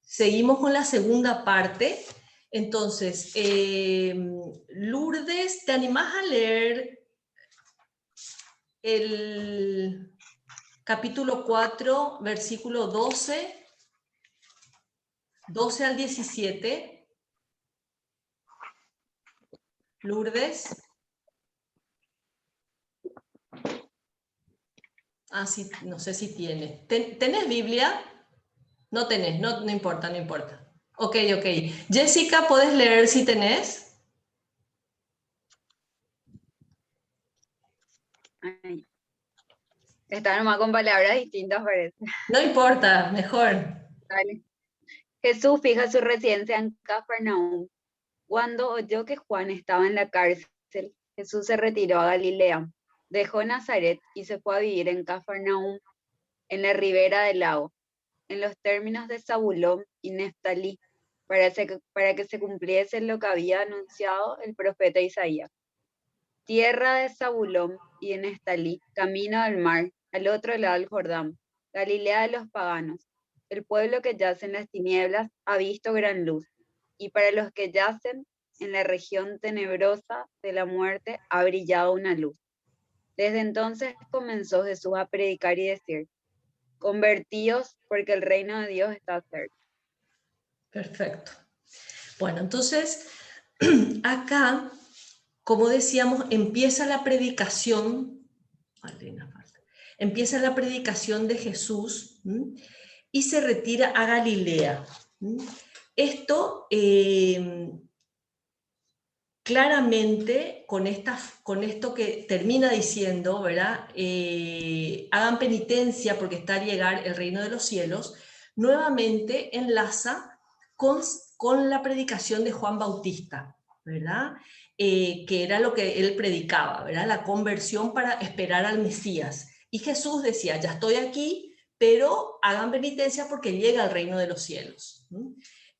seguimos con la segunda parte. Entonces, Lourdes, ¿te animás a leer el capítulo 4, versículo 12 al 17? Lourdes. Ah, sí, no sé si tiene. ¿Tenés Biblia? No tenés, no importa, no importa. Ok. Jessica, ¿podés leer si tenés? Ay, está nomás con palabras distintas, parece. No importa, mejor. Dale. Jesús fija su residencia en Cafarnaúm. Cuando oyó que Juan estaba en la cárcel, Jesús se retiró a Galilea, dejó Nazaret y se fue a vivir en Cafarnaúm, en la ribera del lago, en los términos de Zabulón y Neftalí, para que se cumpliese lo que había anunciado el profeta Isaías. Tierra de Zabulón y de Neftalí, camino del mar, al otro lado del Jordán, Galilea de los paganos. El pueblo que yace en las tinieblas ha visto gran luz, y para los que yacen en la región tenebrosa de la muerte ha brillado una luz. Desde entonces comenzó Jesús a predicar y decir: convertíos, porque el reino de Dios está cerca. Perfecto. Bueno, entonces, acá, como decíamos, empieza la predicación de Jesús, y se retira a Galilea. Esto claramente con esto que termina diciendo, ¿verdad? Hagan penitencia porque está a llegar el reino de los cielos, nuevamente enlaza con la predicación de Juan Bautista, ¿verdad? Que era lo que él predicaba, ¿verdad? La conversión para esperar al Mesías. Y Jesús decía, ya estoy aquí, pero hagan penitencia porque llega el reino de los cielos.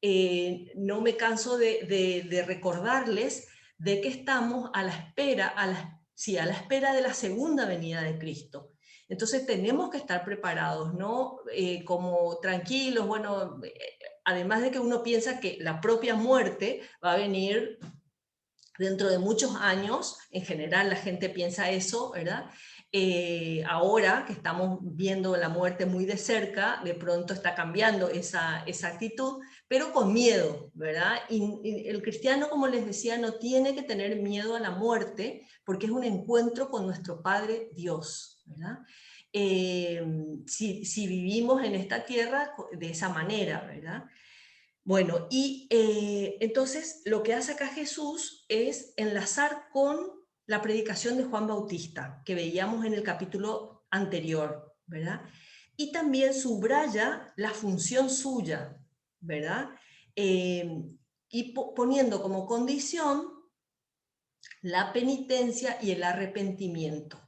No me canso de recordarles de que estamos a la espera de la segunda venida de Cristo. Entonces tenemos que estar preparados, ¿no? Como tranquilos, bueno, además de que uno piensa que la propia muerte va a venir dentro de muchos años, en general la gente piensa eso, ¿verdad? Ahora que estamos viendo la muerte muy de cerca, de pronto está cambiando esa actitud, pero con miedo, ¿verdad? Y el cristiano, como les decía, no tiene que tener miedo a la muerte, porque es un encuentro con nuestro Padre Dios, ¿verdad? Si vivimos en esta tierra de esa manera, ¿verdad? Bueno, y entonces lo que hace acá Jesús es enlazar con la predicación de Juan Bautista, que veíamos en el capítulo anterior, ¿verdad? Y también subraya la función suya, ¿verdad? Y poniendo como condición la penitencia y el arrepentimiento,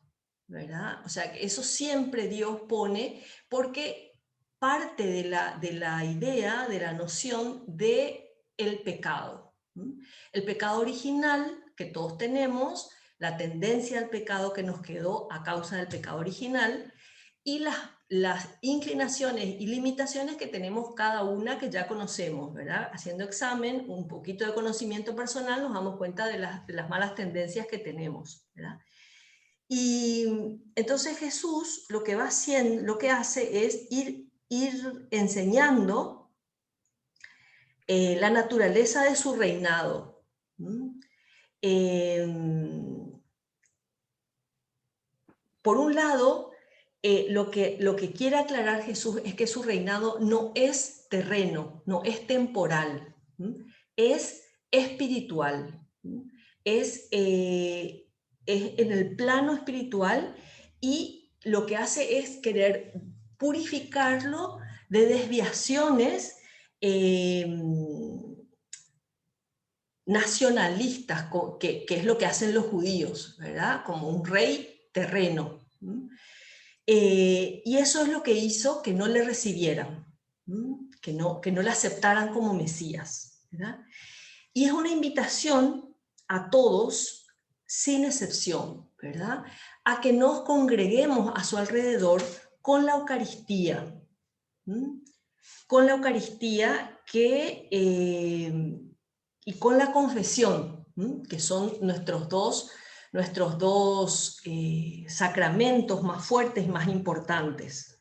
¿verdad? O sea, que eso siempre Dios pone porque parte de la idea, de la noción de el pecado. El pecado original que todos tenemos, la tendencia al pecado que nos quedó a causa del pecado original, y las inclinaciones y limitaciones que tenemos cada una que ya conocemos, ¿verdad? Haciendo examen, un poquito de conocimiento personal, nos damos cuenta de las malas tendencias que tenemos, ¿verdad? Y entonces Jesús lo que hace es ir enseñando la naturaleza de su reinado. Por un lado, lo que quiere aclarar Jesús es que su reinado no es terreno, no es temporal, es espiritual, es en el plano espiritual, y lo que hace es querer purificarlo de desviaciones nacionalistas, que es lo que hacen los judíos, ¿verdad? Como un rey terreno. Y eso es lo que hizo que no le recibieran, que no le aceptaran como Mesías, ¿verdad? Y es una invitación a todos, sin excepción, ¿verdad? A que nos congreguemos a su alrededor con la Eucaristía, con la Eucaristía y con la confesión, que son nuestros dos sacramentos más fuertes y más importantes.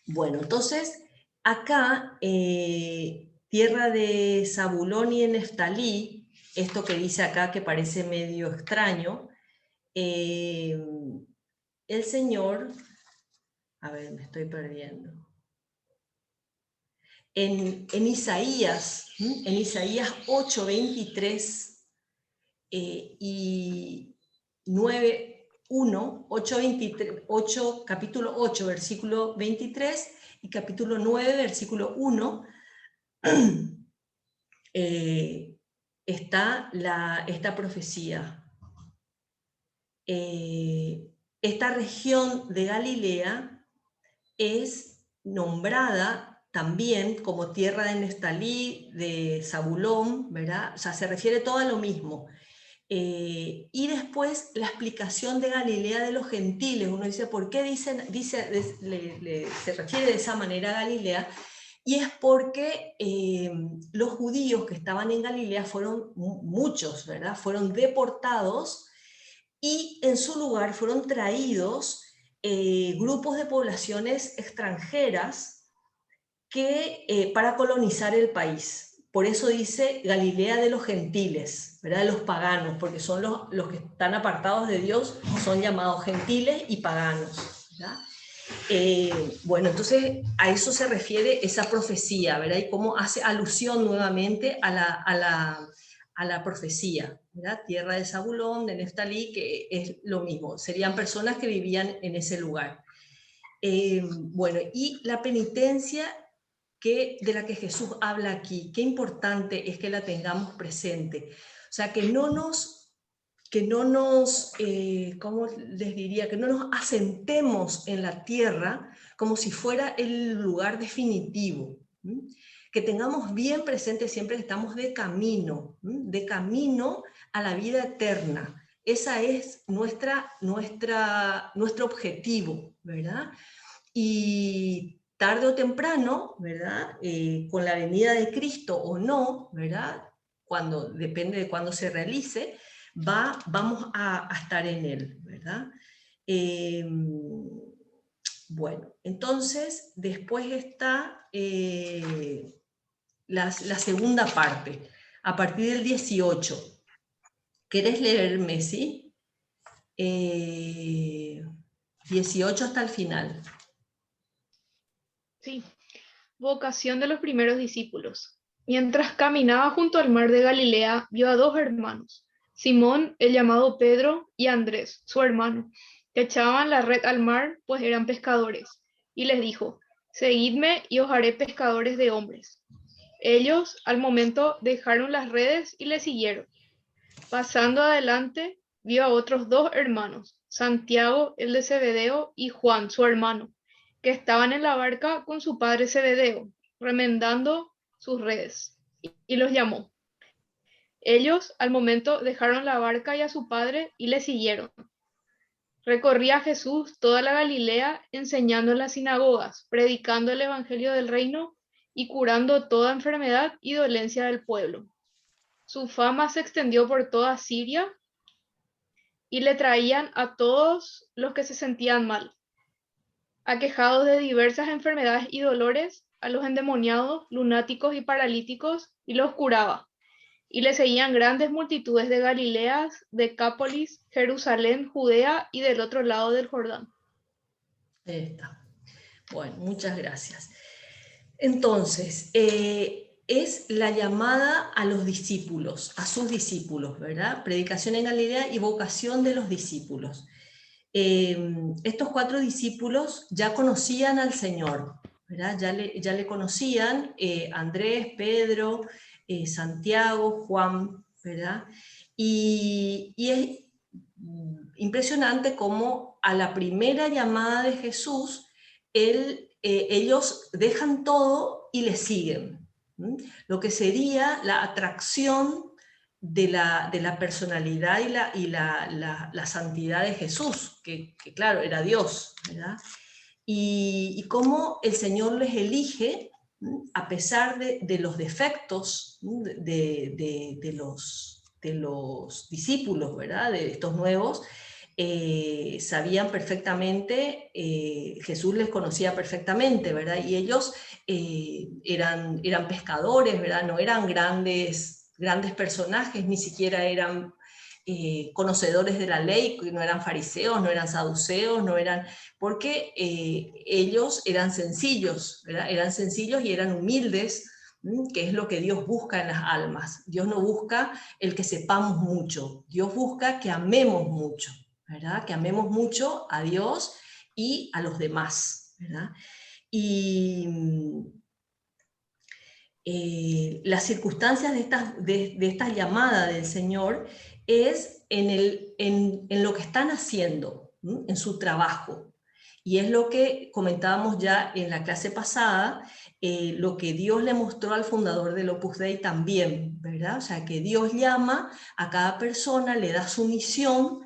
Bueno, entonces, acá, tierra de Zabulón y de Neftalí, esto que dice acá que parece medio extraño, el Señor, a ver, me estoy perdiendo. En Isaías 8:23 y 9:1, capítulo 8, versículo 23 y capítulo 9, versículo 1, está esta profecía. Esta región de Galilea es nombrada también como tierra de Neftalí, de Zabulón, ¿verdad? O sea, se refiere todo a lo mismo. Y después la explicación de Galilea de los gentiles. Uno dice, ¿por qué se refiere de esa manera a Galilea? Y es porque los judíos que estaban en Galilea fueron muchos, ¿verdad? Fueron deportados y en su lugar fueron traídos grupos de poblaciones extranjeras para colonizar el país. Por eso dice Galilea de los gentiles, ¿verdad? De los paganos, porque son los que están apartados de Dios, son llamados gentiles y paganos, ¿verdad? Bueno, entonces a eso se refiere esa profecía, ¿verdad? Y cómo hace alusión nuevamente a la profecía, ¿verdad? Tierra de Zabulón, de Neftalí, que es lo mismo, serían personas que vivían en ese lugar. Bueno, y la penitencia de la que Jesús habla aquí, qué importante es que la tengamos presente. O sea, que no nos, ¿cómo les diría? Que no nos asentemos en la tierra como si fuera el lugar definitivo. Que tengamos bien presente siempre que estamos de camino a la vida eterna. Ese es nuestro objetivo, ¿verdad? Y tarde o temprano, ¿verdad? Con la venida de Cristo o no, ¿verdad? Depende de cuándo se realice, vamos a estar en él, ¿verdad? Bueno, entonces después está la segunda parte, a partir del 18. ¿Querés leer, Messi? 18 hasta el final. Sí. Vocación de los primeros discípulos. Mientras caminaba junto al mar de Galilea, vio a dos hermanos, Simón, el llamado Pedro, y Andrés, su hermano, que echaban la red al mar, pues eran pescadores, y les dijo, seguidme y os haré pescadores de hombres. Ellos, al momento, dejaron las redes y le siguieron. Pasando adelante, vio a otros dos hermanos, Santiago, el de Zebedeo, y Juan, su hermano, que estaban en la barca con su padre Zebedeo, remendando sus redes, y los llamó. Ellos, al momento, dejaron la barca y a su padre y le siguieron. Recorría Jesús toda la Galilea, enseñando en las sinagogas, predicando el evangelio del reino y curando toda enfermedad y dolencia del pueblo. Su fama se extendió por toda Siria y le traían a todos los que se sentían mal, aquejados de diversas enfermedades y dolores, a los endemoniados, lunáticos y paralíticos, y los curaba. Y le seguían grandes multitudes de Galilea, Decápolis, Jerusalén, Judea y del otro lado del Jordán. Ahí está. Bueno, muchas gracias. Entonces, es la llamada a los discípulos, a sus discípulos, ¿verdad? Predicación en Galilea y vocación de los discípulos. Estos 4 discípulos ya conocían al Señor, ¿verdad? Ya le conocían Andrés, Pedro, Santiago, Juan, ¿verdad? Y es impresionante cómo a la primera llamada de Jesús, ellos dejan todo y le siguen. Lo que sería la atracción de la personalidad y la santidad de Jesús, que claro, era Dios, ¿verdad? y cómo el Señor les elige, a pesar de los defectos de los discípulos, ¿verdad? De estos nuevos, sabían perfectamente, Jesús les conocía perfectamente, ¿verdad? Y ellos eran pescadores, ¿verdad? No eran grandes personajes, ni siquiera eran conocedores de la ley, no eran fariseos, no eran saduceos, no eran, porque ellos eran sencillos, ¿verdad? Eran sencillos y eran humildes, que es lo que Dios busca en las almas. Dios no busca el que sepamos mucho, Dios busca que amemos mucho, ¿verdad? Que amemos mucho a Dios y a los demás, ¿verdad? Y las circunstancias de esta llamada del Señor es en lo que están haciendo, ¿sí? En su trabajo. Y es lo que comentábamos ya en la clase pasada, lo que Dios le mostró al fundador del Opus Dei también, ¿verdad? O sea, que Dios llama a cada persona, le da su misión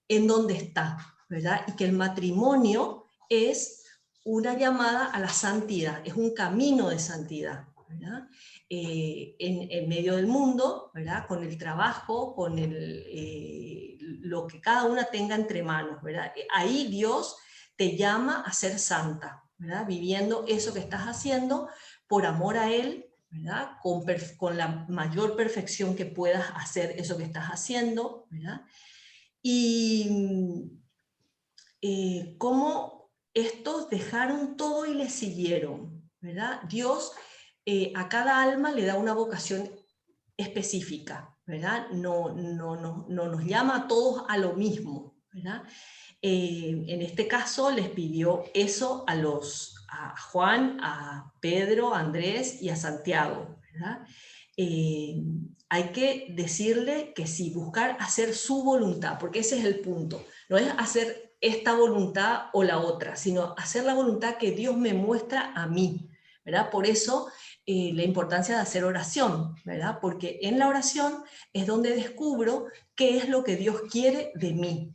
en donde está, ¿verdad? Y que el matrimonio es una llamada a la santidad, es un camino de santidad, ¿verdad? En medio del mundo, ¿verdad? Con el trabajo, con lo que cada una tenga entre manos, ¿verdad? Ahí Dios te llama a ser santa, ¿verdad? Viviendo eso que estás haciendo por amor a Él, ¿verdad? Con la mayor perfección que puedas hacer eso que estás haciendo, ¿verdad? Y cómo estos dejaron todo y le siguieron, ¿verdad? Dios a cada alma le da una vocación específica, ¿verdad? No nos llama a todos a lo mismo, ¿verdad? En este caso les pidió eso a Juan, a Pedro, a Andrés y a Santiago, ¿verdad? Hay que decirle que sí, buscar hacer su voluntad, porque ese es el punto. No es hacer esta voluntad o la otra, sino hacer la voluntad que Dios me muestra a mí, ¿verdad? Por eso la importancia de hacer oración, ¿verdad? Porque en la oración es donde descubro qué es lo que Dios quiere de mí,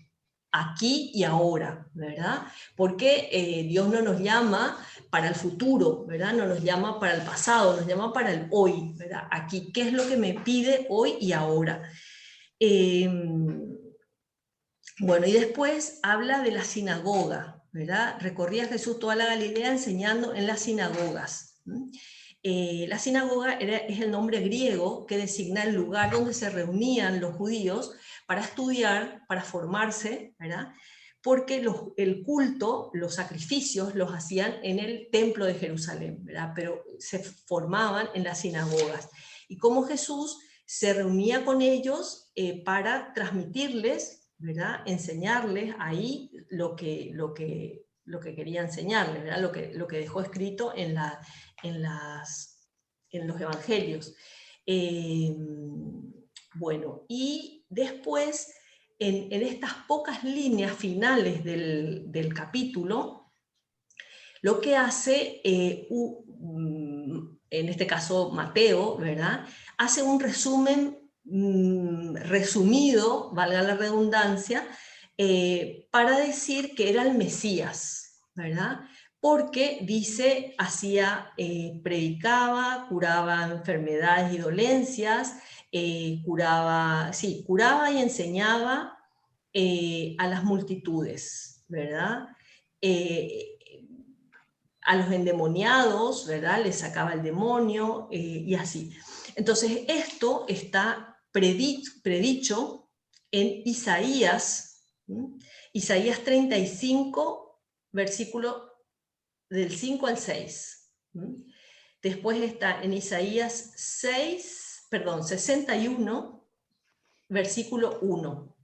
aquí y ahora, ¿verdad? Porque Dios no nos llama para el futuro, ¿verdad? No nos llama para el pasado, nos llama para el hoy, ¿verdad? Aquí, ¿qué es lo que me pide hoy y ahora? Bueno, y después habla de la sinagoga, ¿verdad? Recorría Jesús toda la Galilea enseñando en las sinagogas. La sinagoga es el nombre griego que designa el lugar donde se reunían los judíos para estudiar, para formarse, ¿verdad? Porque el culto, los sacrificios, los hacían en el templo de Jerusalén, ¿verdad? Pero se formaban en las sinagogas. Y como Jesús se reunía con ellos para transmitirles, ¿verdad? Enseñarles ahí lo que quería enseñarles, ¿verdad? Lo que dejó escrito en los evangelios. Bueno, y después, en estas pocas líneas finales del capítulo, lo que hace, en este caso Mateo, ¿verdad? Hace un resumen resumido, valga la redundancia, para decir que era el Mesías, ¿verdad? Porque dice, predicaba, curaba enfermedades y dolencias, curaba y enseñaba a las multitudes, ¿verdad? A los endemoniados, ¿verdad? Les sacaba el demonio y así. Entonces, esto está predicho en Isaías, ¿sí? Isaías 35, versículo del 5 al 6. ¿Sí? Después está en Isaías 61, versículo 1.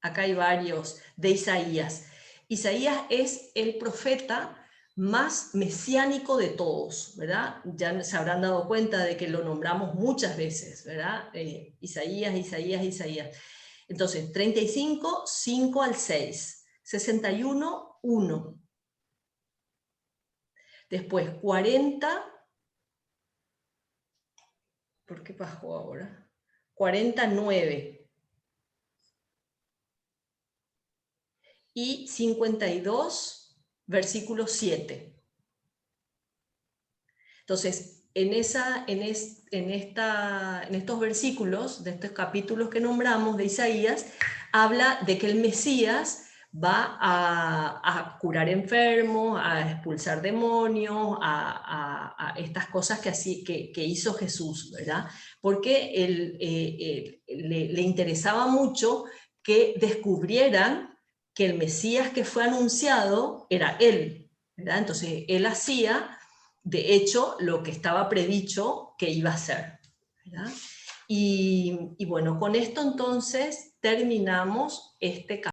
Acá hay varios de Isaías. Isaías es el profeta más mesiánico de todos, ¿verdad? Ya se habrán dado cuenta de que lo nombramos muchas veces, ¿verdad? Isaías. Entonces, 35, 5 al 6. 61, 1. Después, 40. ¿Por qué bajó ahora? 49. Y 52, versículo 7. Entonces, en estos versículos, de estos capítulos que nombramos de Isaías, habla de que el Mesías va a curar enfermos, a expulsar demonios, a estas cosas que hizo Jesús, ¿verdad? Porque le interesaba mucho que descubrieran que el Mesías que fue anunciado era él, ¿verdad? Entonces él hacía, de hecho, lo que estaba predicho que iba a hacer, ¿verdad? Y bueno, con esto entonces terminamos este capítulo.